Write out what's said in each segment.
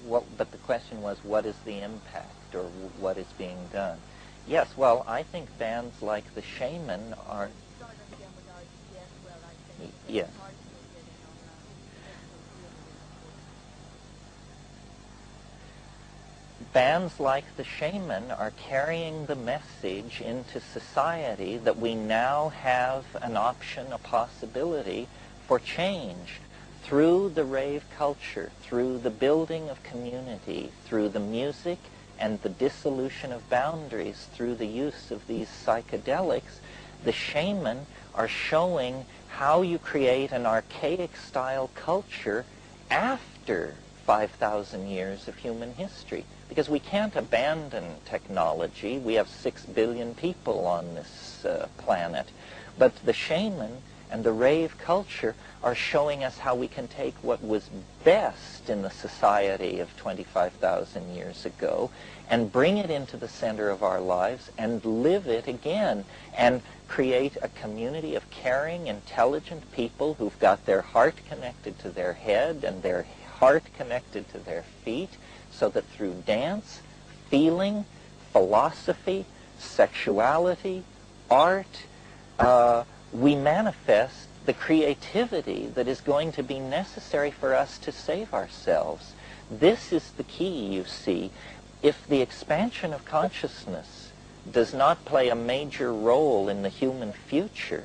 but the question was, what is the impact, or what is being done? Yes, well, I think bands like the Shaman are... Yes. Bands like the Shaman are carrying the message into society that we now have an option, a possibility for change through the rave culture, through the building of community, through the music and the dissolution of boundaries, through the use of these psychedelics. The Shaman are showing how you create an archaic style culture after 5,000 years of human history. Because we can't abandon technology. We have 6 billion people on this planet. But the Shaman and the rave culture are showing us how we can take what was best in the society of 25,000 years ago and bring it into the center of our lives and live it again and create a community of caring, intelligent people who've got their heart connected to their head and their heart connected to their feet, so that through dance, feeling, philosophy, sexuality, art, we manifest the creativity that is going to be necessary for us to save ourselves. This is the key, you see. If the expansion of consciousness does not play a major role in the human future,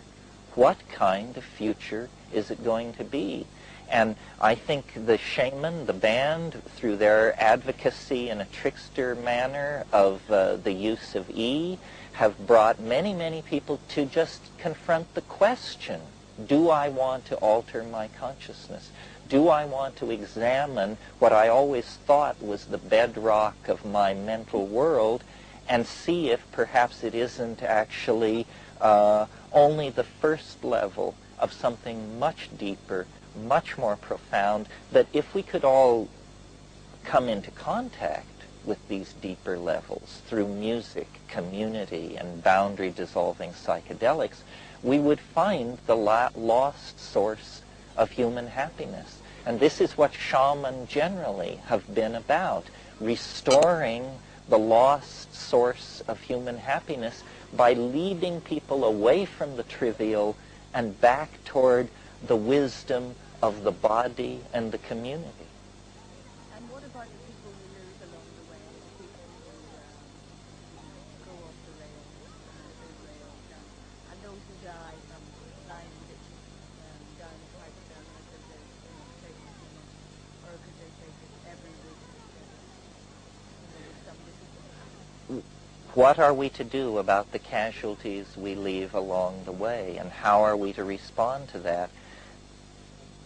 what kind of future is it going to be? And I think the Shaman, the band, through their advocacy in a trickster manner of the use of E, have brought many, many people to just confront the question, do I want to alter my consciousness? Do I want to examine what I always thought was the bedrock of my mental world and see if perhaps it isn't actually only the first level of something much deeper, much more profound, that if we could all come into contact with these deeper levels through music, community, and boundary-dissolving psychedelics, we would find the lost source of human happiness. And this is what shamans generally have been about, restoring the lost source of human happiness by leading people away from the trivial and back toward the wisdom of the body and the community. And what about the people who lose along the way, the people who go off the rails, and those who die from lying addiction down a pipe down because they take it too much, or because they take it every week with some difficulty? What are we to do about the casualties we leave along the way, and how are we to respond to that?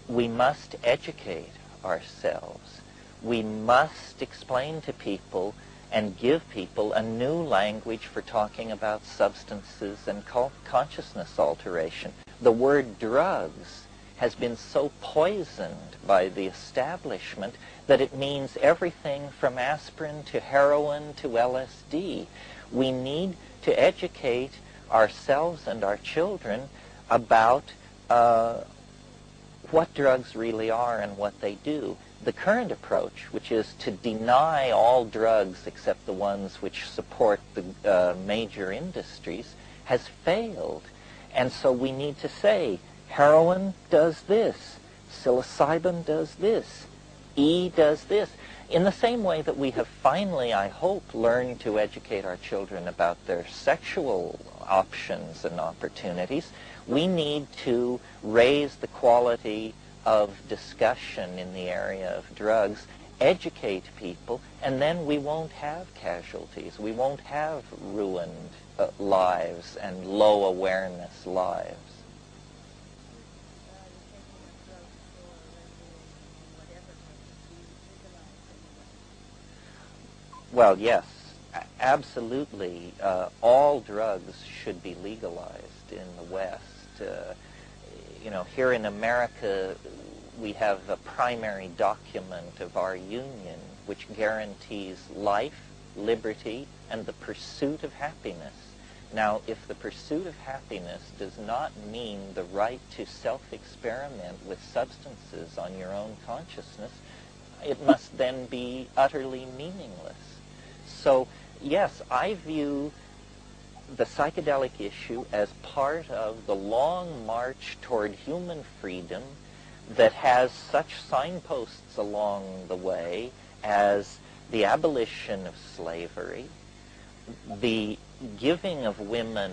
We must educate ourselves. We must explain to people and give people a new language for talking about substances and consciousness alteration. The word drugs has been so poisoned by the establishment that it means everything from aspirin to heroin to LSD. We need to educate ourselves and our children about what drugs really are and what they do. The current approach, which is to deny all drugs except the ones which support the major industries, has failed. And so we need to say, heroin does this, psilocybin does this, E does this. In the same way that we have finally, I hope, learned to educate our children about their sexual options and opportunities, we need to raise the quality of discussion in the area of drugs, educate people, and then we won't have casualties. We won't have ruined lives and low awareness lives. Well, yes, absolutely. All drugs should be legalized in the West. Here in America, we have a primary document of our union which guarantees life, liberty, and the pursuit of happiness. Now, if the pursuit of happiness does not mean the right to self-experiment with substances on your own consciousness, it must then be utterly meaningless. So, yes, I view the psychedelic issue as part of the long march toward human freedom that has such signposts along the way as the abolition of slavery, the giving of women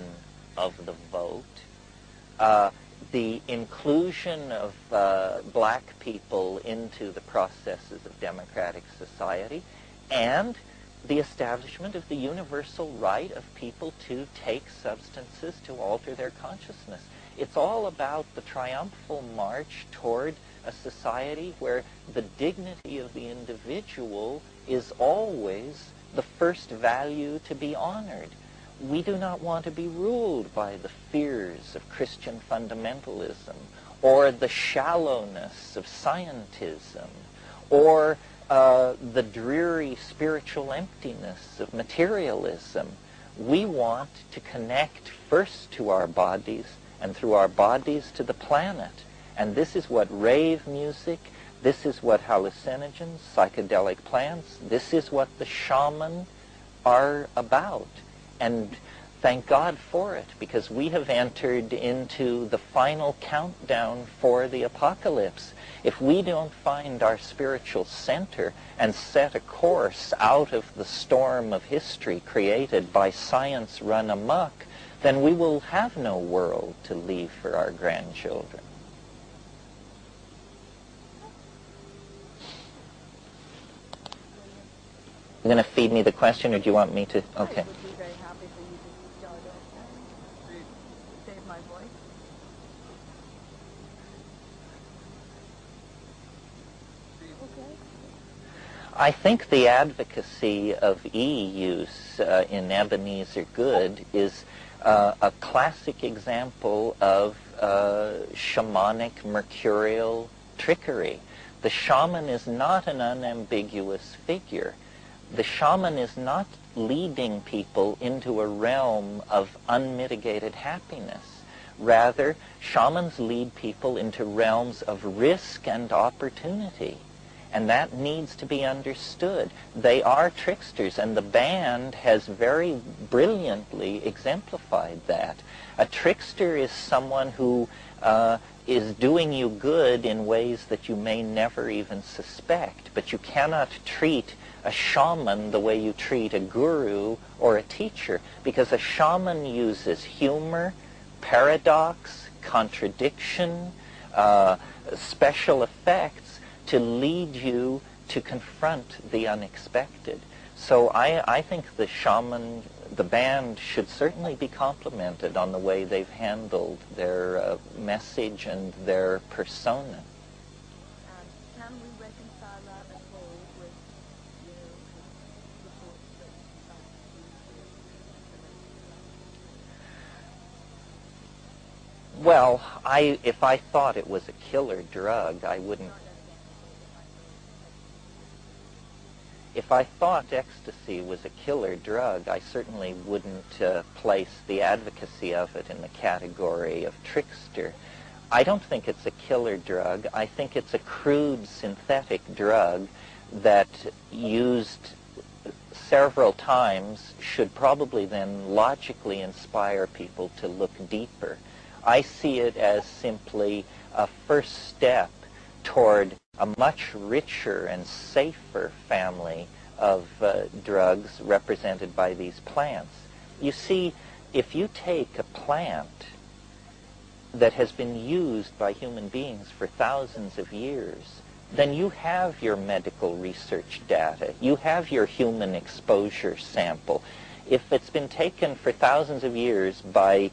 of the vote, the inclusion of black people into the processes of democratic society, and the establishment of the universal right of people to take substances to alter their consciousness. It's all about the triumphal march toward a society where the dignity of the individual is always the first value to be honored. We do not want to be ruled by the fears of Christian fundamentalism or the shallowness of scientism or the dreary spiritual emptiness of materialism. We want to connect first to our bodies and through our bodies to the planet. And this is what rave music, this is what hallucinogens, psychedelic plants, this is what the shaman are about. And thank God for it, because we have entered into the final countdown for the apocalypse. If we don't find our spiritual center and set a course out of the storm of history created by science run amok, then we will have no world to leave for our grandchildren. You going to feed me the question, or do you want me to? Okay. I would be very happy for you to start off and save my voice. Okay. I think the advocacy of e-use in Ebenezer Good is a classic example of shamanic mercurial trickery. The shaman is not an unambiguous figure. The shaman is not leading people into a realm of unmitigated happiness. Rather, shamans lead people into realms of risk and opportunity. And that needs to be understood. They are tricksters, and the band has very brilliantly exemplified that. A trickster is someone who is doing you good in ways that you may never even suspect, but you cannot treat a shaman the way you treat a guru or a teacher, because a shaman uses humor, paradox, contradiction, special effects to lead you to confront the unexpected. So I think the shaman, the band, should certainly be complimented on the way they've handled their message and their persona. Can we reconcile that at all with, you know, the reports that Well, if I thought it was a killer drug, I wouldn't. If I thought ecstasy was a killer drug, I certainly wouldn't place the advocacy of it in the category of trickster. I don't think it's a killer drug. I think it's a crude synthetic drug that, used several times, should probably then logically inspire people to look deeper. I see it as simply a first step toward a much richer and safer family of drugs represented by these plants. You see, if you take a plant that has been used by human beings for thousands of years, then you have your medical research data. You have your human exposure sample. If it's been taken for thousands of years by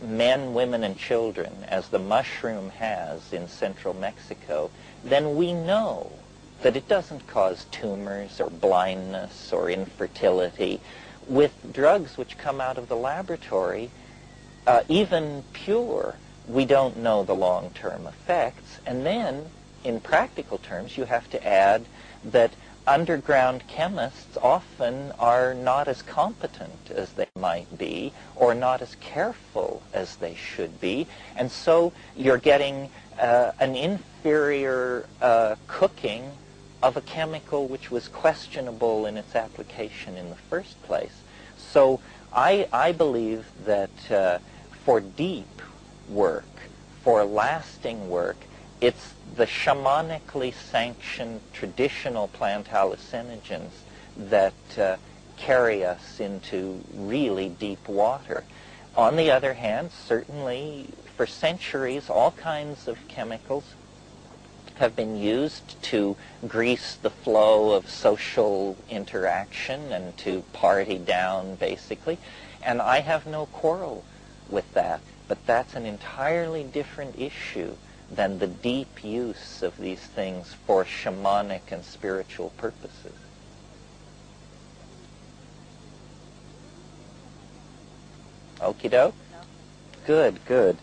men, women, and children, as the mushroom has in central Mexico, then we know that it doesn't cause tumors or blindness or infertility. With drugs which come out of the laboratory, even pure, we don't know the long-term effects. And then, in practical terms, you have to add that underground chemists often are not as competent as they might be, or not as careful as they should be, and so you're getting an inferior cooking of a chemical which was questionable in its application in the first place. So I believe that for deep work, for lasting work, it's the shamanically sanctioned traditional plant hallucinogens that carry us into really deep water. On the other hand, certainly for centuries, all kinds of chemicals have been used to grease the flow of social interaction and to party down, basically. And I have no quarrel with that. But that's an entirely different issue than the deep use of these things for shamanic and spiritual purposes. Okie doke? Good, good.